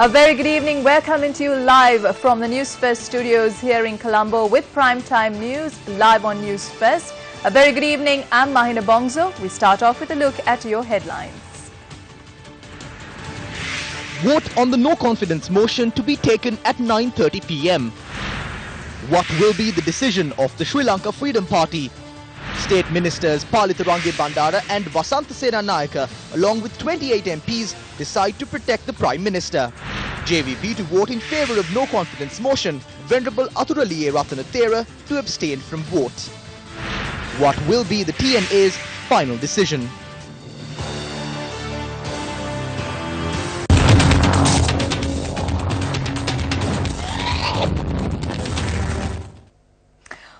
A very good evening. We're coming to you live from the Newsfirst studios here in Colombo with primetime news live on Newsfirst. A very good evening. I'm Mahina Bongzo. We start off with a look at your headlines. Vote on the no confidence motion to be taken at 9:30 p.m. What will be the decision of the Sri Lanka Freedom Party? State Ministers Palitharange Bandara and Vasanthasena Nayaka, along with 28 MPs, decide to protect the Prime Minister. JVP to vote in favour of no confidence motion. Venerable Athuraliye Ratanathera to abstain from vote. What will be the TNA's final decision?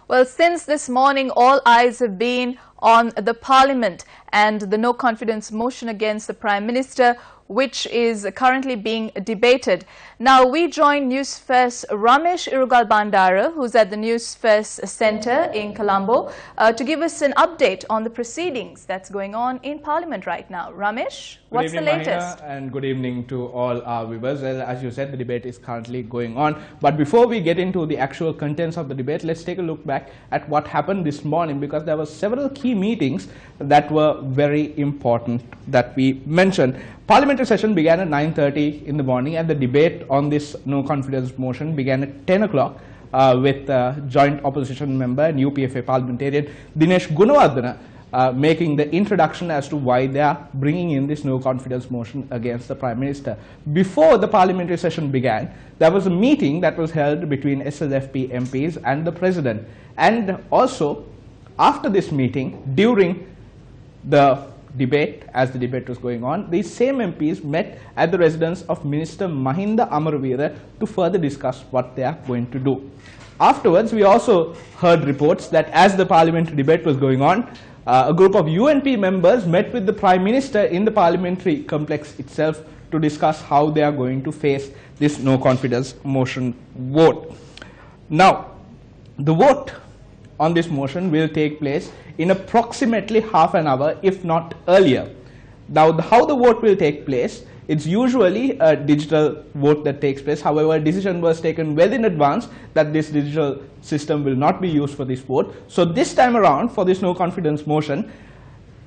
Well, since this morning, all eyes have been on the Parliament and the no confidence motion against the Prime Minister, which is currently being debated. Now, we join Newsfirst Ramesh Irugal Bandara, who's at the Newsfirst Centre in Colombo, to give us an update on the proceedings that's going on in Parliament right now. Ramesh, what's the latest? Mahina, and good evening to all our viewers. Well, as you said, the debate is currently going on. But before we get into the actual contents of the debate, let's take a look back at what happened this morning, because there were several key meetings that were very important that we mentioned. Parliamentary session began at 9:30 in the morning, and the debate on this no confidence motion began at 10 o'clock with joint opposition member and UPFA parliamentarian Dinesh Gunawardena making the introduction as to why they are bringing in this no confidence motion against the Prime Minister. Before the parliamentary session began, there was a meeting that was held between SLFP MPs and the President. And also, after this meeting, during the debate, as the debate was going on, these same MPs met at the residence of Minister Mahinda Amaravira to further discuss what they are going to do. Afterwards, we also heard reports that as the parliamentary debate was going on, a group of UNP members met with the Prime Minister in the parliamentary complex itself to discuss how they are going to face this no confidence motion vote. Now, the vote on this motion will take place in approximately half an hour, if not earlier. Now, how the vote will take place, it's usually a digital vote that takes place. However, a decision was taken well in advance that this digital system will not be used for this vote. So this time around, for this no confidence motion,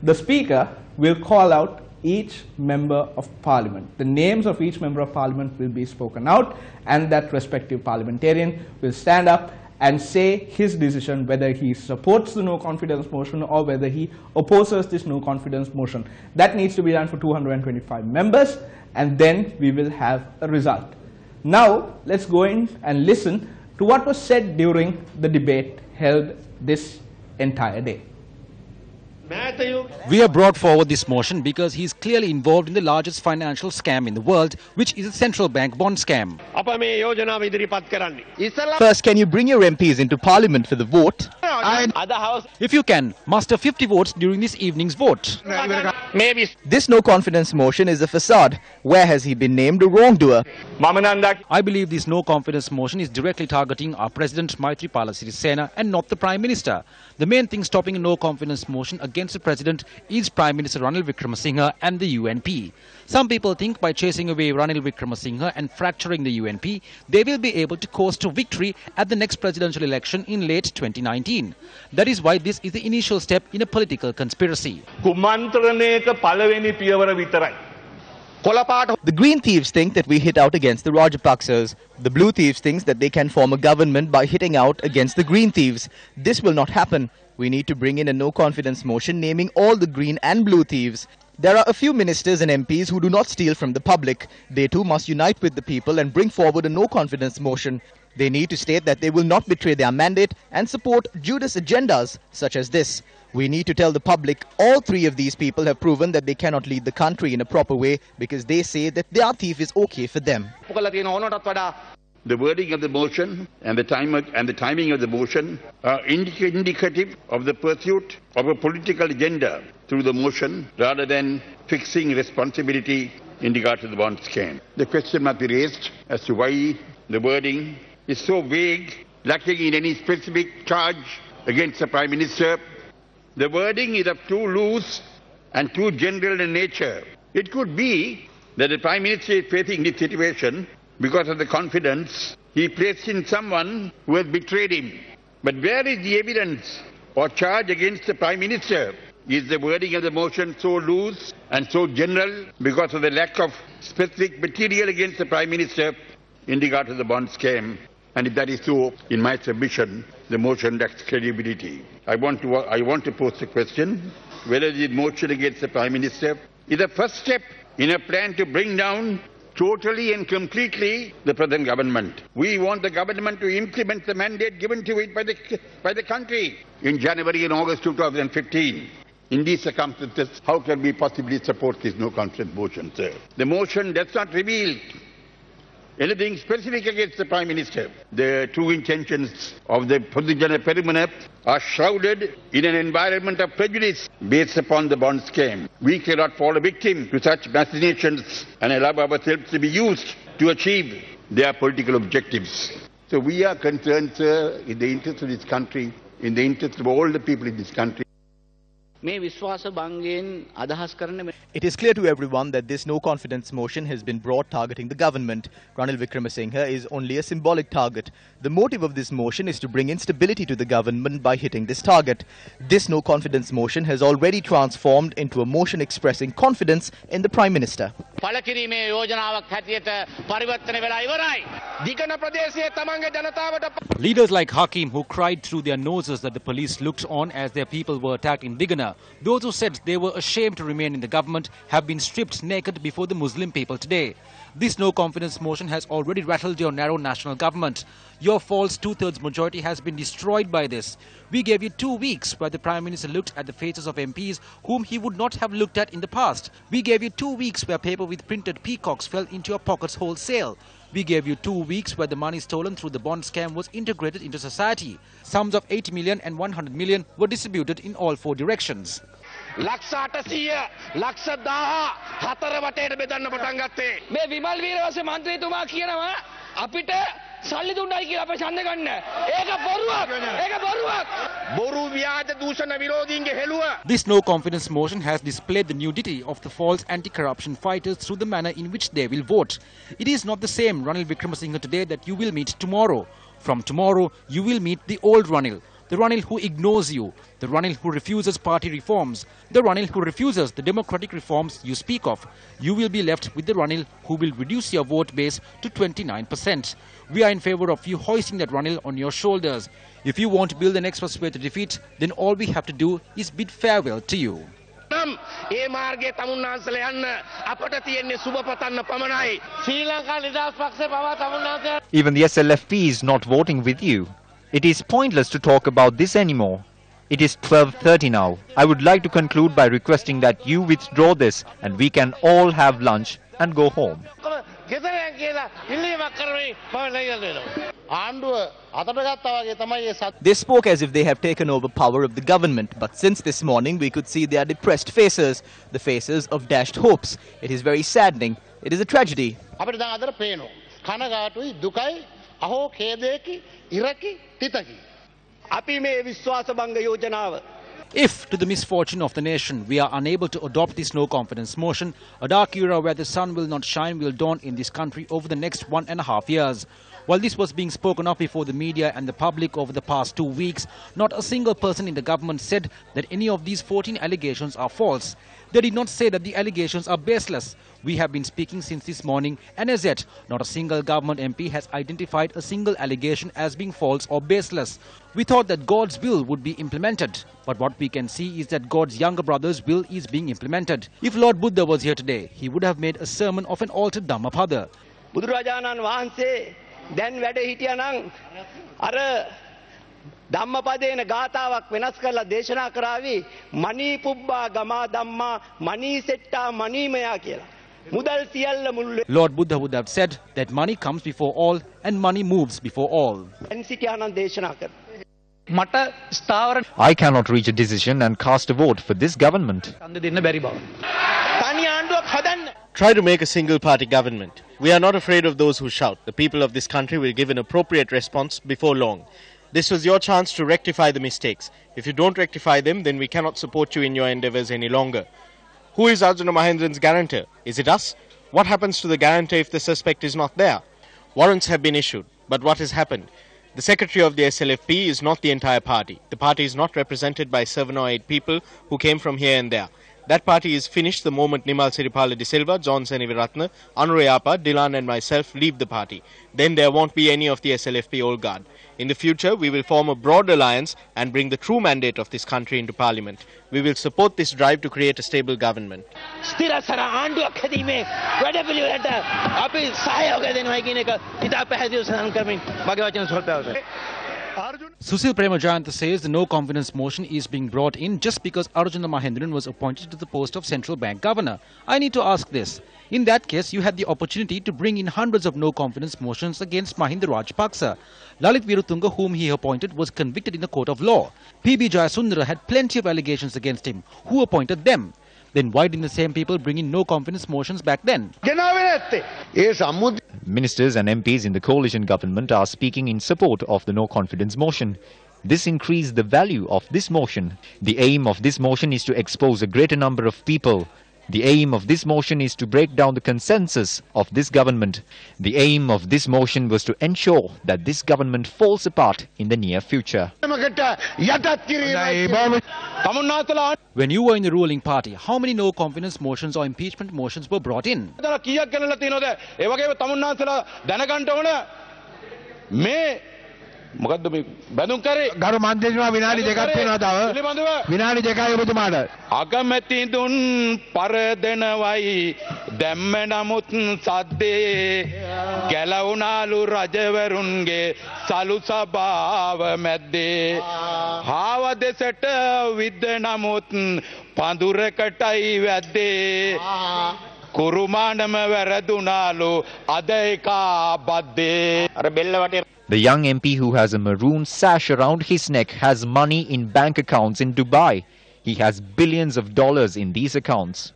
the Speaker will call out each member of Parliament. The names of each member of Parliament will be spoken out, and that respective parliamentarian will stand up and say his decision, whether he supports the no confidence motion or whether he opposes this no confidence motion. That needs to be done for 225 members, and then we will have a result. Now, let's go in and listen to what was said during the debate held this entire day. We have brought forward this motion because he is clearly involved in the largest financial scam in the world, which is a central bank bond scam. First, can you bring your MPs into Parliament for the vote? If you can, muster 50 votes during this evening's vote. This no confidence motion is a facade. Where has he been named a wrongdoer? I believe this no confidence motion is directly targeting our President Maithripala Sirisena and not the Prime Minister. The main thing stopping a no confidence motion against the President is Prime Minister Ranil Wickremesinghe and the UNP. Some people think by chasing away Ranil Wickremesinghe and fracturing the UNP, they will be able to coast to victory at the next presidential election in late 2019. That is why this is the initial step in a political conspiracy. The green thieves think that we hit out against the Rajapaksas. The blue thieves think that they can form a government by hitting out against the green thieves. This will not happen. We need to bring in a no confidence motion naming all the green and blue thieves. There are a few ministers and MPs who do not steal from the public. They too must unite with the people and bring forward a no confidence motion. They need to state that they will not betray their mandate and support Judas agendas such as this. We need to tell the public all three of these people have proven that they cannot lead the country in a proper way because they say that their thief is okay for them. The wording of the motion and the timing of the motion are indicative of the pursuit of a political agenda through the motion rather than fixing responsibility in regard to the bond scam. The question must be raised as to why the wording is so vague, lacking in any specific charge against the Prime Minister. The wording is of too loose and too general in nature. It could be that the Prime Minister is facing this situation because of the confidence he placed in someone who has betrayed him. But where is the evidence or charge against the Prime Minister? Is the wording of the motion so loose and so general because of the lack of specific material against the Prime Minister in regard to the bond scam? And if that is so, in my submission, the motion lacks credibility. I want to pose the question whether the motion against the Prime Minister is the first step in a plan to bring down totally and completely the present government. We want the government to implement the mandate given to it by the country in January and August 2015. In these circumstances, how can we possibly support this no-confidence motion, sir? The motion does not reveal anything specific against the Prime Minister. The true intentions of the position of Perimana are shrouded in an environment of prejudice based upon the bond scam. We cannot fall a victim to such machinations and allow ourselves to be used to achieve their political objectives. So we are concerned, sir, in the interest of this country, in the interest of all the people in this country. It is clear to everyone that this no-confidence motion has been brought targeting the government. Ranil Wickremesinghe is only a symbolic target. The motive of this motion is to bring instability to the government by hitting this target. This no-confidence motion has already transformed into a motion expressing confidence in the Prime Minister. Leaders like Hakim, who cried through their noses that the police looked on as their people were attacked in Digana, those who said they were ashamed to remain in the government, have been stripped naked before the Muslim people today. This no-confidence motion has already rattled your narrow national government. Your false two-thirds majority has been destroyed by this. We gave you 2 weeks where the Prime Minister looked at the faces of MPs whom he would not have looked at in the past. We gave you 2 weeks where paper with printed peacocks fell into your pockets wholesale. We gave you 2 weeks where the money stolen through the bond scam was integrated into society. Sums of 80 million and 100 million were distributed in all 4 directions. ලක්ෂ 800 ලක්ෂ 1000 හතර වටේට බෙදන්න පටන් ගත්තේ මේ විමල් වීරවංශ මන්ත්‍රීතුමා කියනවා අපිට සල්ලි දුන්නයි කියලා අපේ ඡන්ද ගන්න. ඒක බොරුවක්. බොරු ව්‍යාජ දූෂණ විරෝධීන්ගේ හෙළුව. This no confidence motion has displayed the nudity of the false anti-corruption fighters through the manner in which they will vote. It is not the same Ranil Wickremesinghe today that you will meet tomorrow. From tomorrow, you will meet the old Ranil. The Ranil who ignores you, the Ranil who refuses party reforms, the Ranil who refuses the democratic reforms you speak of. You will be left with the Ranil who will reduce your vote base to 29%. We are in favor of you hoisting that Ranil on your shoulders. If you want to build an expressway to defeat, then all we have to do is bid farewell to you. ඒ මාර්ගයේ තමුන්නාන්සලා යන්න අපට තියෙන්නේ සුබ පතන්න පමණයි. ශ්‍රී ලංකා නිදහස් පක්ෂය පවා තමුන්නාන්සලා. Even the SLFP is not voting with you. It is pointless to talk about this anymore. It is 12:30 now. I would like to conclude by requesting that you withdraw this and we can all have lunch and go home. They spoke as if they have taken over power of the government, but since this morning we could see their depressed faces, the faces of dashed hopes. It is very saddening. It is a tragedy. අහෝ ඛේදයකි ඉරකි තිතකි අපි මේ විශ්වාස භංග යෝජනාව. If, to the misfortune of the nation, we are unable to adopt this no-confidence motion, a dark era where the sun will not shine will dawn in this country over the next 1.5 years. While this was being spoken of before the media and the public over the past 2 weeks, not a single person in the government said that any of these 14 allegations are false. They did not say that the allegations are baseless. We have been speaking since this morning, and as yet, not a single government MP has identified a single allegation as being false or baseless. We thought that God's will would be implemented, but what we can see is that God's younger brother's will is being implemented. If Lord Buddha was here today, he would have made a sermon of an altered Dhammapada. බුදුරජාණන් වහන්සේ දැන් වැඩ හිටියා නම් අර ධම්මපදේන ගාතාවක් වෙනස් කරලා දේශනා කරાવી මණී පුබ්බා ගමා ධම්මා මණී සෙට්ටා මණීමයා කියලා. මුදල් සියල්ල මුල්. Lord Buddha would have said that money comes before all and money moves before all. දැන් සිටියානම් දේශනා කර. මට ස්ථාවර I cannot reach a decision and cast a vote for this government. ඡන්ද දෙන්න බැරි බව. තනි ආණ්ඩුවක් හදන්න. Try to make a single party government. We are not afraid of those who shout. The people of this country will give an appropriate response before long. This was your chance to rectify the mistakes. If you don't rectify them, then we cannot support you in your endeavours any longer. Who is Arjuna Mahendran's guarantor? Is it us? What happens to the guarantor if the suspect is not there? Warrants have been issued, but what has happened? The secretary of the SLFP is not the entire party. The party is not represented by 7 or 8 people who came from here and there. That party is finished the moment Nimal Siripala de Silva, John Seniviratne, Anurayapa, Dilan and myself leave the party. Then there won't be any of the SLFP old guard. In the future, we will form a broad alliance and bring the true mandate of this country into parliament. We will support this drive to create a stable government. Susil Premajayantha says the no confidence motion is being brought in just because Arjuna Mahendran was appointed to the post of central bank governor. I need to ask this. In that case, you had the opportunity to bring in hundreds of no confidence motions against Mahinda Rajapaksa. Lalit Virutunga, whom he appointed, was convicted in a court of law. PB Jayasundara had plenty of allegations against him. Who appointed them? Then why didn't the same people bring in no confidence motions back then? Ministers and MPs in the coalition government are speaking in support of the no confidence motion. This increased the value of this motion. The aim of this motion is to expose a greater number of people. The aim of this motion is to break down the consensus of this government. The aim of this motion was to ensure that this government falls apart in the near future. When you were in the ruling party, how many no confidence motions or impeachment motions were brought in? මොකද්ද මේ බඳුන් කරේ ගරු මන්ත්‍රීතුමා විනාඩි දෙකක් තියෙනවා තව විනාඩි දෙකයි ඔබතුමාට අගමැතිඳුන් පරදෙනවයි දැම්ම නමුත් සද්දේ ගැලවුණාලු රජවරුන්ගේ සලු සභාව මැද්දේ හාව දෙසට විද්ද නමුත් පඳුරකටයි වැද්දේ කුරුමානම වැරදුනාලු අද එකා බද්දේ අර බෙල්ල වටේ. The young MP who has a maroon sash around his neck has money in bank accounts in Dubai. He has billions of dollars in these accounts.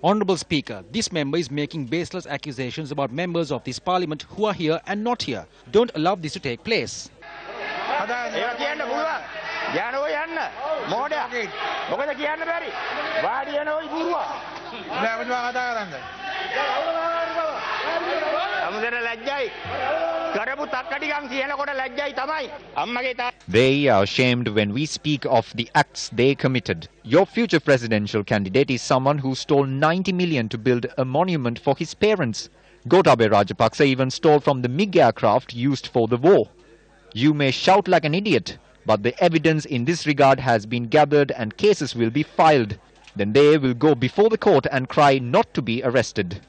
Honorable Speaker, this member is making baseless accusations about members of this parliament who are here and not here. Don't allow this to take place. They are ashamed when we speak of the acts they committed. Your future presidential candidate is someone who stole 90 million to build a monument for his parents. Gotabaya Rajapaksa even stole from the MiG aircraft used for the war. You may shout like an idiot, but the evidence in this regard has been gathered and cases will be filed. Then they will go before the court and cry not to be arrested.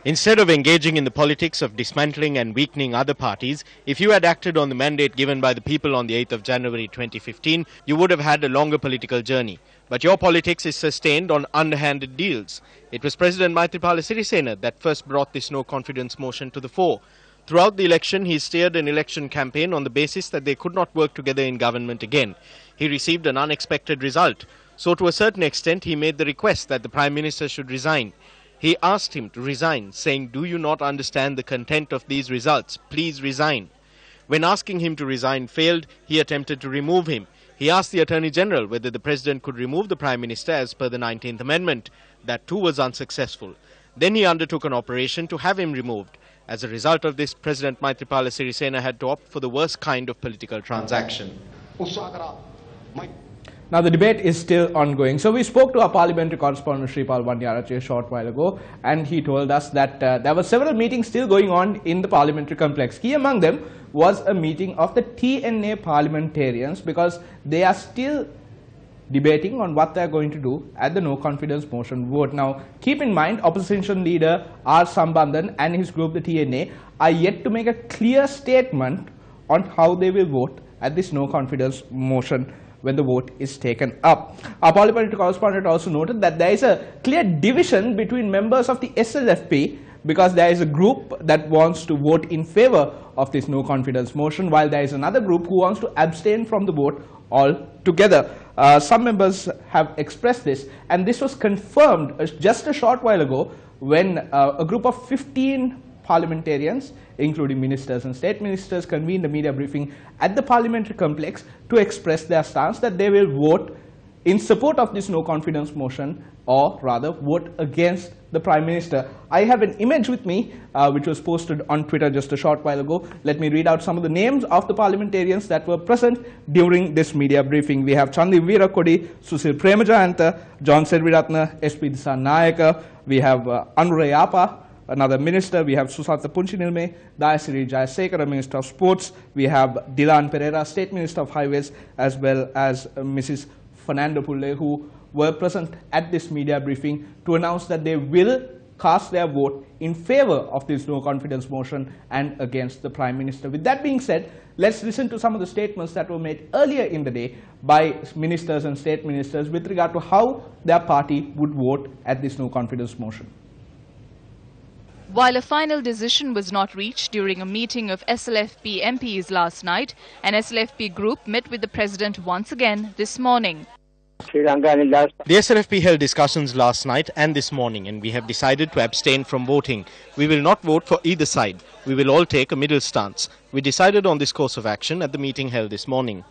Instead of engaging in the politics of dismantling and weakening other parties, if you had acted on the mandate given by the people on the 8th of January 2015, you would have had a longer political journey. But your politics is sustained on underhanded deals. It was President Maithripala Sirisena that first brought this no-confidence motion to the fore. Throughout the election, he steered an election campaign on the basis that they could not work together in government again. He received an unexpected result. So to a certain extent, he made the request that the Prime Minister should resign. He asked him to resign, saying, "Do you not understand the content of these results? Please resign." When asking him to resign failed, he attempted to remove him. He asked the Attorney General whether the President could remove the Prime Minister as per the 19th Amendment. That too was unsuccessful. Then he undertook an operation to have him removed. As a result of this, President Maithripala Sirisena had to opt for the worst kind of political transaction. Now the debate is still ongoing. So we spoke to our parliamentary correspondent Shripal Vandyarache a short while ago, and he told us that there were several meetings still going on in the parliamentary complex. Key among them was a meeting of the TNA parliamentarians, because they are still debating on what they are going to do at the no confidence motion vote. Now keep in mind, opposition leader R. Sambandhan and his group the TNA are yet to make a clear statement on how they will vote at this no confidence motion when the vote is taken up. Our parliamentary correspondent also noted that there is a clear division between members of the SLFP, because there is a group that wants to vote in favor of this no confidence motion, while there is another group who wants to abstain from the vote altogether. Some members have expressed this, and this was confirmed just a short while ago when a group of 15 parliamentarians, including ministers and state ministers, convened a media briefing at the parliamentary complex to express their stance that they will vote in support of this no confidence motion, or rather vote against the Prime Minister. I have an image with me which was posted on Twitter just a short while ago. Let me read out some of the names of the parliamentarians that were present during this media briefing. We have Chandi Veerakodi, Susil Premajayanta, John Selviratna, SP Dissanayaka. We have Anura Yapa, another minister. We have Susatha Punchinilme, Dayasiri Jayasekara, Minister of Sports. We have Dilan Pereira, State Minister of Highways, as well as Mrs. Fernando Pulle, who were present at this media briefing to announce that they will cast their vote in favor of this no confidence motion and against the Prime Minister. With that being said, let's listen to some of the statements that were made earlier in the day by ministers and state ministers with regard to how their party would vote at this no confidence motion. While a final decision was not reached during a meeting of SLFP MPs last night, an SLFP group met with the President once again this morning. The SLFP held discussions last night and this morning, and we have decided to abstain from voting. We will not vote for either side. We will all take a middle stance. We decided on this course of action at the meeting held this morning.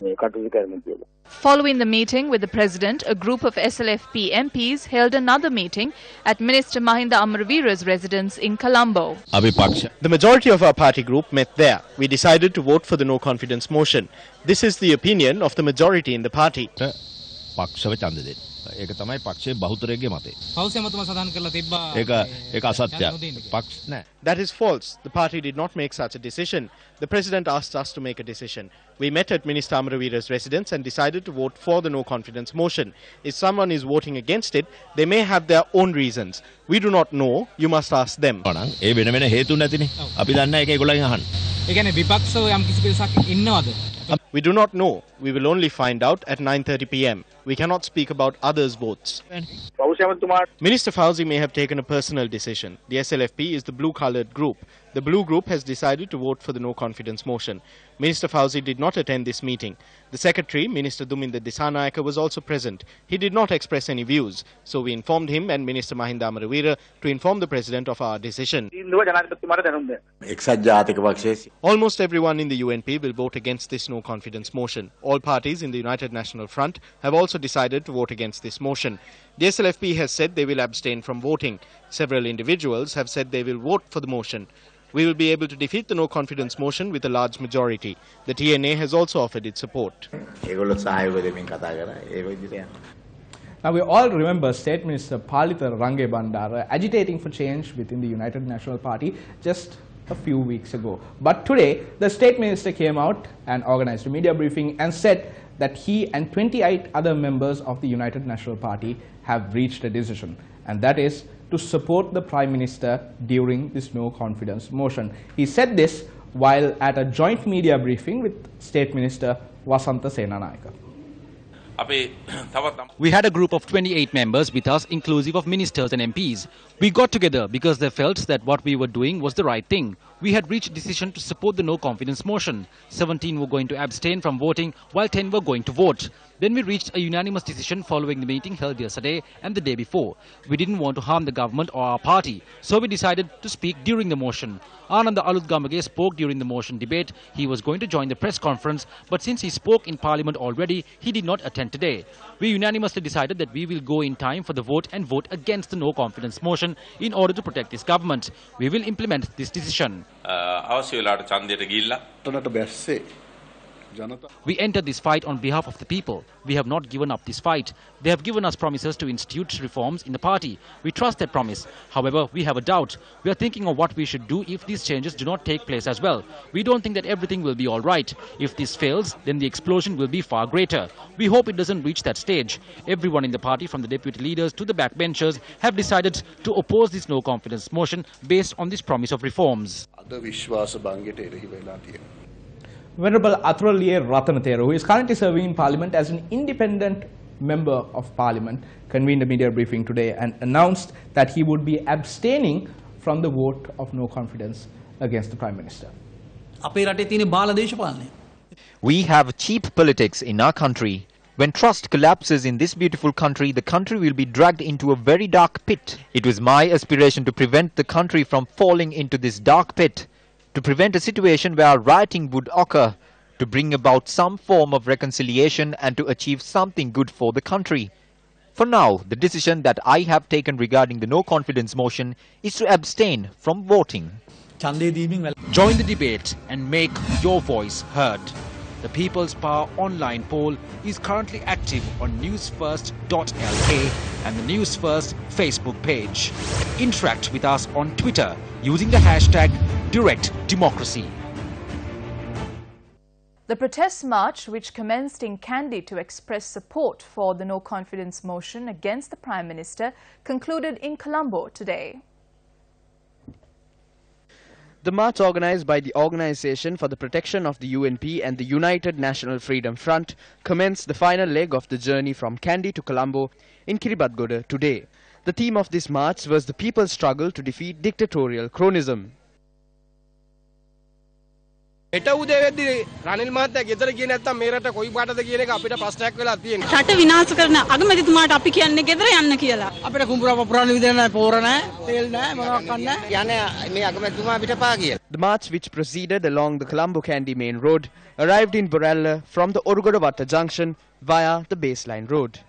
Following the meeting with the President, a group of SLFP MPs held another meeting at Minister Mahinda Amravira's residence in Colombo. The majority of our party group met there. We decided to vote for the no confidence motion. This is the opinion of the majority in the party. පක්ෂව ඡන්ද දෙන්න. ඒක තමයි පක්ෂයේ බහුතරයේ මතය. පෞසමතුමා සඳහන් කරලා තිබ්බා. ඒක අසත්‍යයක්. පක්ෂ නෑ. That is false. The party did not make such a decision. The President asked us to make a decision. We met at Minister Amravira's residence and decided to vote for the no confidence motion. If someone is voting against it, they may have their own reasons. We do not know. You must ask them. ඒ වෙන වෙන හේතු නැතිනේ. අපි දන්නේ ඒක ඒගොල්ලන්ගෙන් අහන්න. ඒ කියන්නේ විපක්ෂව යම් කිසි පිරිසක් ඉන්නවද? We do not know. We will only find out at 9:30 p.m. We cannot speak about others' votes. Minister Fauzi may have taken a personal decision. The SLFP is the blue-coloured group. The blue group has decided to vote for the no confidence motion. Minister Fauzi did not attend this meeting. The Secretary, Minister Duminda Dissanayaka, was also present. He did not express any views. So we informed him and Minister Mahinda Amravira to inform the President of our decision. Almost everyone in the UNP will vote against this no confidence motion. All parties in the United National Front have also decided to vote against this motion. The SLFP has said they will abstain from voting. Several individuals have said they will vote for the motion. We will be able to defeat the no confidence motion with a large majority. The TNA has also offered its support. Now we all remember State Minister Palitha Range Bandara agitating for change within the United National Party just a few weeks ago. But today, the State Minister came out and organized a media briefing and said that he and 28 other members of the United National Party have reached a decision, and that is to support the Prime Minister during this no confidence motion. He said this while at a joint media briefing with State Minister Wasantha Senanayaka. We had a group of 28 members with us, inclusive of ministers and MPs. We got together because they felt that what we were doing was the right thing. We had reached a decision to support the no confidence motion. 17 were going to abstain from voting, while 10 were going to vote. Then we reached a unanimous decision following the meeting held yesterday and the day before. We didn't want to harm the government or our party, so we decided to speak during the motion. Ananda Alutgamage spoke during the motion debate. He was going to join the press conference, but since he spoke in Parliament already, he did not attend today. We unanimously decided that we will go in time for the vote and vote against the no confidence motion in order to protect this government. We will implement this decision. We entered this fight on behalf of the people. We have not given up this fight. They have given us promises to institute reforms in the party. We trust that promise. However, we have a doubt. We are thinking of what we should do if these changes do not take place as well. We don't think that everything will be all right. If this fails, then the explosion will be far greater. We hope it doesn't reach that stage. Everyone in the party, from the deputy leaders to the backbenchers, have decided to oppose this no confidence motion based on this promise of reforms. Venerable Athuraliye Ratanathera, who is currently serving in Parliament as an independent member of Parliament, convened a media briefing today and announced that he would be abstaining from the vote of no confidence against the Prime Minister. We have cheap politics in our country. When trust collapses in this beautiful country, the country will be dragged into a very dark pit. It was my aspiration to prevent the country from falling into this dark pit, to prevent a situation where rioting would occur, to bring about some form of reconciliation and to achieve something good for the country. For now, the decision that I have taken regarding the no confidence motion is to abstain from voting. Join the debate and make your voice heard. The People's Power online poll is currently active on Newsfirst.lk and the Newsfirst Facebook page. Interact with us on Twitter using the hashtag #DirectDemocracy. The protest march, which commenced in Kandy to express support for the no-confidence motion against the Prime Minister, concluded in Colombo today. The march, organized by the Organization for the Protection of the UNP and the United National Freedom Front, commenced the final leg of the journey from Kandy to Colombo in Kiribati today. The theme of this march was the people's struggle to defeat dictatorial cronism. හෙට උදේ වෙද්දී රනිල් මහත්තයා ගෙදර ගියේ නැත්තම් මේ රට කොයි පාටද කියන එක අපිට ප්‍රශ්නයක් වෙලා තියෙනවා. රට විනාශ කරන අගමැතිතුමාට අපි කියන්නේ ගෙදර යන්න කියලා. අපිට කුඹුරා පපුරන්න විදිහ නැහැ, පෝර නැහැ, තෙල් නැහැ, මොනවක් නැහැ. යන්නේ මේ අගමැතිතුමා අපිට පා කියලා. The march, which proceeded along the Colombo-Kandy main road, arrived in Borella from the Orugodawata junction via the baseline road.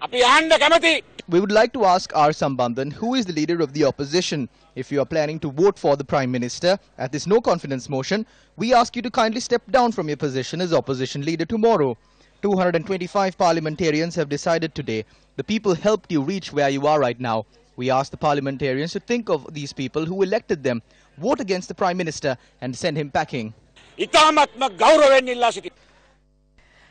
අපි යන්න කැමති. We would like to ask R. Sambandhan, who is the leader of the opposition. If you are planning to vote for the Prime Minister at this no-confidence motion, we ask you to kindly step down from your position as opposition leader tomorrow. 225 parliamentarians have decided today. The people helped you reach where you are right now. We ask the parliamentarians to think of these people who elected them, vote against the Prime Minister and send him packing.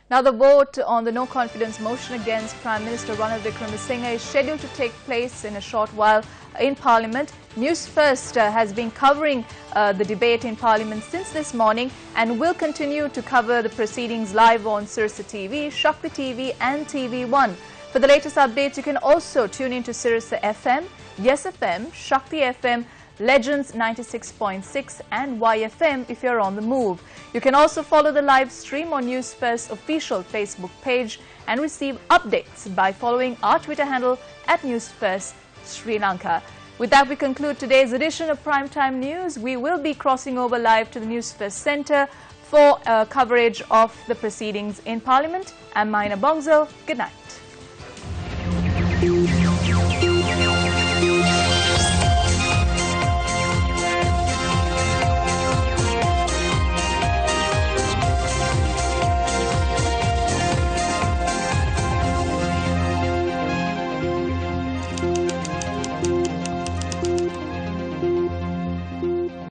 Now, the vote on the no-confidence motion against Prime Minister Ranil Wickremesinghe is scheduled to take place in a short while in Parliament. Newsfirst has been covering the debate in Parliament since this morning and will continue to cover the proceedings live on Sirsa TV, Shakti TV and TV1. For the latest updates, you can also tune in to Sirsa FM, Yes FM, Shakti FM, Legends 96.6 and YFM if you're on the move. You can also follow the live stream on Newsfirst's official Facebook page and receive updates by following our Twitter handle at Newsfirst Sri Lanka. With that, we conclude today's edition of Primetime News. We will be crossing over live to the Newsfirst Centre for coverage of the proceedings in Parliament. I'm Maina Bongzel. Good night.